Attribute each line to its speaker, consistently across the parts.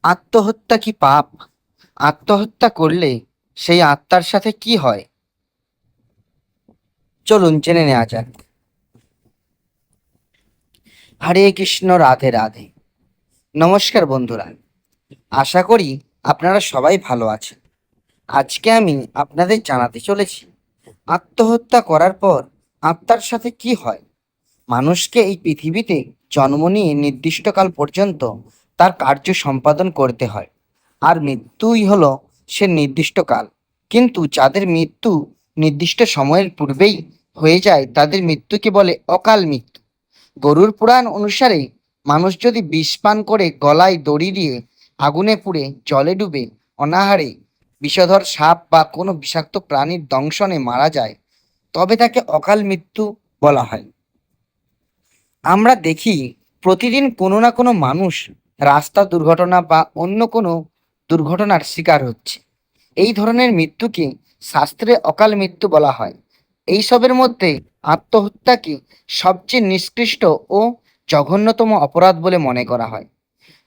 Speaker 1: আত্মহত্যা কি পাপ? আত্মহত্যা করলে সেই আত্মার সাথে কি হয়? চলুন জেনে নেওয়া যাক। হরে কৃষ্ণ, রাধে রাধে। নমস্কার বন্ধুরা, আশা করি আপনারা সবাই ভালো আছেন। আজকে আমি আপনাদের জানাতে চলেছি আত্মহত্যা করার পর আত্মার সাথে কি হয়। মানুষকে এই পৃথিবীতে জন্ম নিয়ে নির্দিষ্টকাল পর্যন্ত তার কার্য সম্পাদন করতে হয়, আর মৃত্যুই হলো সে নির্দিষ্ট কাল। কিন্তু যাদের মৃত্যু নির্দিষ্ট সময়ের পূর্বেই হয়ে যায় তাদের মৃত্যুকে বলে অকাল মৃত্যু। গরুর পুরাণ অনুসারে মানুষ যদি বিষ পান করে গলায় দড়ি দিয়ে আগুনে পুড়ে জলে ডুবে অনাহারে বিষধর সাপ বা কোনো বিষাক্ত প্রাণীর দংশনে মারা যায়, তবে তাকে অকাল মৃত্যু বলা হয়। আমরা দেখি প্রতিদিন কোনো না কোনো মানুষ রাস্তা দুর্ঘটনা বা অন্য কোনো দুর্ঘটনার শিকার হচ্ছে। এই ধরনের মৃত্যুকে শাস্ত্রে অকাল মৃত্যু বলা হয়। এইসবের মধ্যে আত্মহত্যাকে সবচেয়ে নিকৃষ্ট ও জঘন্যতম অপরাধ বলে মনে করা হয়।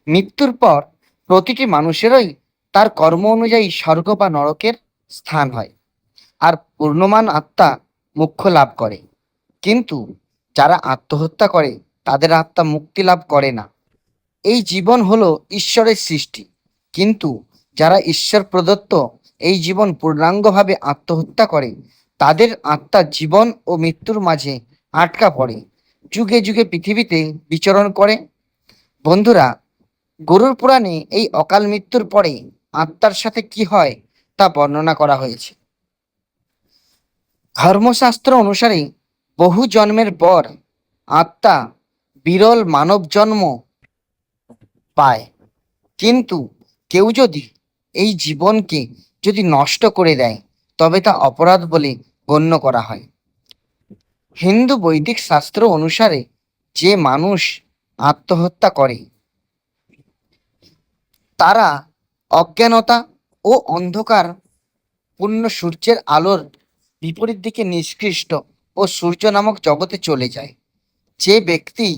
Speaker 1: মৃত্যুর পর প্রতিটি মানুষেরই তার কর্ম অনুযায়ী স্বর্গ বা নরকের স্থান হয়, আর পূর্ণমান আত্মা মোক্ষ লাভ করে। কিন্তু যারা আত্মহত্যা করে তাদের আত্মা মুক্তি লাভ করে না। এই জীবন হলো ঈশ্বরের সৃষ্টি, কিন্তু যারা ঈশ্বর প্রদত্ত এই জীবন পূর্ণাঙ্গভাবে আত্মহত্যা করে তাদের আত্মা জীবন ও মৃত্যুর মাঝে আটকা পড়ে, যুগে যুগে পৃথিবীতে বিচরণ করে। বন্ধুরা, গরুর পুরাণে এই অকাল মৃত্যুর পরে আত্মার সাথে কি হয় তা বর্ণনা করা হয়েছে। ধর্মশাস্ত্র অনুসারে বহু জন্মের পর আত্মা বিরল মানব জন্ম পায়, কিন্তু কেউ যদি এই জীবনকে যদি নষ্ট করে দেয় তবে তা অপরাধ বলে গণ্য করা হয়। হিন্দু বৈদিক শাস্ত্র অনুসারে যে মানুষ আত্মহত্যা করে তারা অজ্ঞানতা ও অন্ধকার পূর্ণ সূর্যের আলোর বিপরীত দিকে নিষ্কৃষ্ট ও সূর্য নামক জগতে চলে যায়। যে ব্যক্তি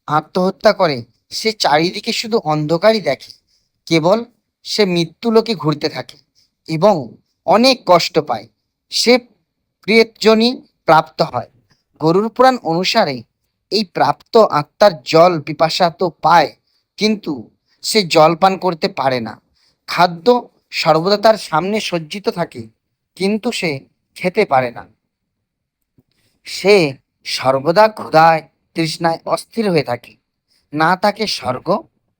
Speaker 1: আত্মহত্যা করে সে চারিদিকে শুধু অন্ধকারই দেখে, কেবল সে মৃত্যুলোকে ঘুরতে থাকে এবং অনেক কষ্ট পায়। সে প্রিয়জনই প্রাপ্ত হয়। গরুর পুরাণ অনুসারে এই প্রাপ্ত আত্মার জল পিপাসা তো পায়, কিন্তু সে জল পান করতে পারে না। খাদ্য সর্বদা তার সামনে সজ্জিত থাকে, কিন্তু সে খেতে পারে না। সে সর্বদা ক্ষুধায় তৃষ্ণায় অস্থির হয়ে থাকে। না তাকে স্বর্গ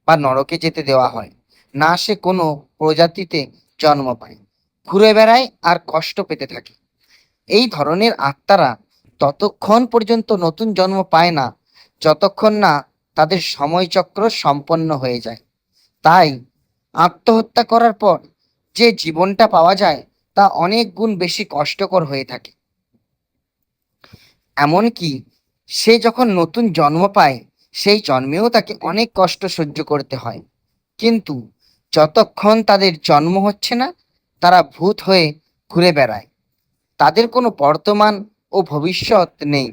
Speaker 1: বা নরকে যেতে দেওয়া হয়, না সে কোনো প্রজাতিতে জন্ম পায়। ঘুরে বেড়ায় আর কষ্ট পেতে থাকে। এই ধরনের আত্মারা ততক্ষণ পর্যন্ত নতুন জন্ম পায় না যতক্ষণ না তাদের সময়চক্র সম্পন্ন হয়ে যায়। তাই আত্মহত্যা করার পর যে জীবনটা পাওয়া যায় তা অনেক গুণ বেশি কষ্টকর হয়ে থাকে। এমনকি সে যখন নতুন জন্ম পায় সেই জন্মেও তাকে অনেক কষ্ট সহ্য করতে হয়। কিন্তু যতক্ষণ তাদের জন্ম হচ্ছে না তারা ভূত হয়ে ঘুরে বেড়ায়। তাদের কোনো বর্তমান ও ভবিষ্যৎ নেই।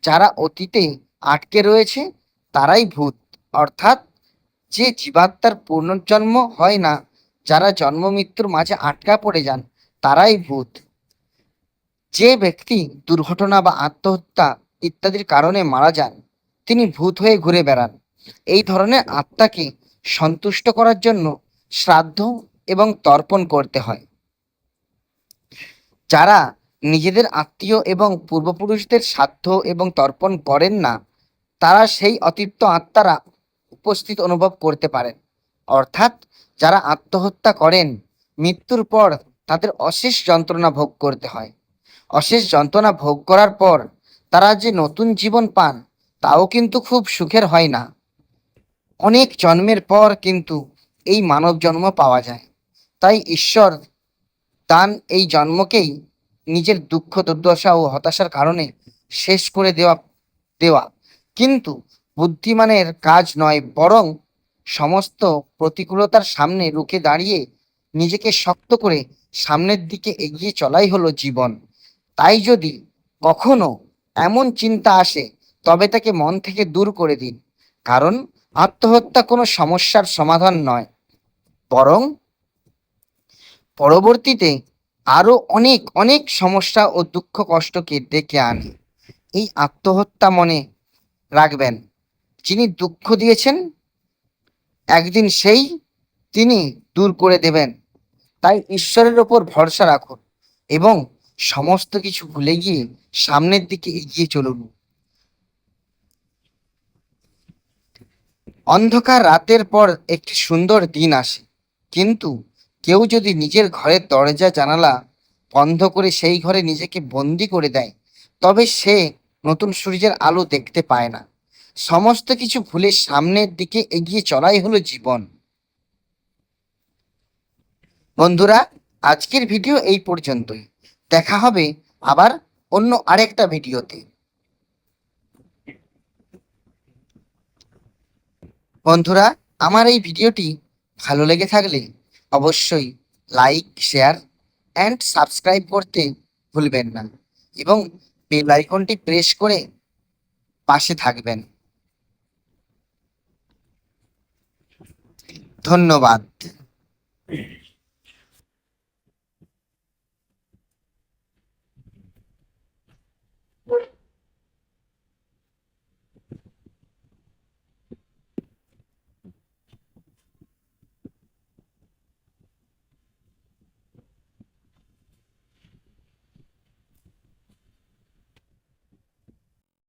Speaker 1: যারা অতীতে আটকে রয়েছে তারাই ভূত, অর্থাৎ যে জীবাত্মার পুনর্জন্ম হয় না, যারা জন্ম মৃত্যুর মাঝে আটকা পড়ে যান তারাই ভূত। যে ব্যক্তি দুর্ঘটনা বা আত্মহত্যা ইত্যাদির কারণে মারা যান তিনি ভূত হয়ে ঘুরে বেড়ান। এই ধরনের আত্মাকে সন্তুষ্ট করার জন্য শ্রাদ্ধ এবং তর্পণ করতে হয়। যারা নিজেদের আত্মীয় এবং পূর্বপুরুষদের শ্রাদ্ধ এবং তর্পণ করেন না তারা সেই অতৃপ্ত আত্মারা উপস্থিত অনুভব করতে পারেন। অর্থাৎ যারা আত্মহত্যা করেন মৃত্যুর পর তাদের অশেষ যন্ত্রণা ভোগ করতে হয়। অশেষ যন্ত্রণা ভোগ করার পর তারা যে নতুন জীবন পান তাও কিন্তু খুব সুখের হয় না। অনেক জন্মের পর কিন্তু এই মানব জন্ম পাওয়া যায়। তাই ঈশ্বর দান এই জন্মকেই নিজের দুঃখ দুর্দশা ও হতাশার কারণে শেষ করে দেওয়া কিন্তু বুদ্ধিমানের কাজ নয়, বরং সমস্ত প্রতিকূলতার সামনে রুখে দাঁড়িয়ে নিজেকে শক্ত করে সামনের দিকে এগিয়ে চলাই হলো জীবন। তাই যদি কখনো এমন চিন্তা আসে তবে তাকে মন থেকে দূর করে দিন, কারণ আত্মহত্যা কোনো সমস্যার সমাধান নয়, বরং পরবর্তীতে আরো অনেক অনেক সমস্যা ও দুঃখ কষ্টকে ডেকে আনে। এই আত্মহত্যা মনে রাখবেন, যিনি দুঃখ দিয়েছেন একদিন তিনি দূর করে দেবেন। তাই ঈশ্বরের ওপর ভরসা রাখুন এবং সমস্ত কিছু ভুলে গিয়ে সামনের দিকে এগিয়ে চলুন। অন্ধকার রাতের পর একটি সুন্দর দিন আসে, কিন্তু কেউ যদি নিজের ঘরের দরজা জানালা বন্ধ করে সেই ঘরে নিজেকে বন্দি করে দেয়, তবে সে নতুন সূর্যের আলো দেখতে পায় না। সমস্ত কিছু ভুলে সামনের দিকে এগিয়ে চলাই হলো জীবন। বন্ধুরা, আজকের ভিডিও এই পর্যন্তই। দেখা হবে আবার অন্য আরেকটা ভিডিওতে। বন্ধুরা, আমার এই ভিডিওটি ভালো লেগে থাকলে অবশ্যই লাইক, শেয়ার অ্যান্ড সাবস্ক্রাইব করতে ভুলবেন না এবং বেল আইকনটি প্রেস করে পাশে থাকবেন। ধন্যবাদ।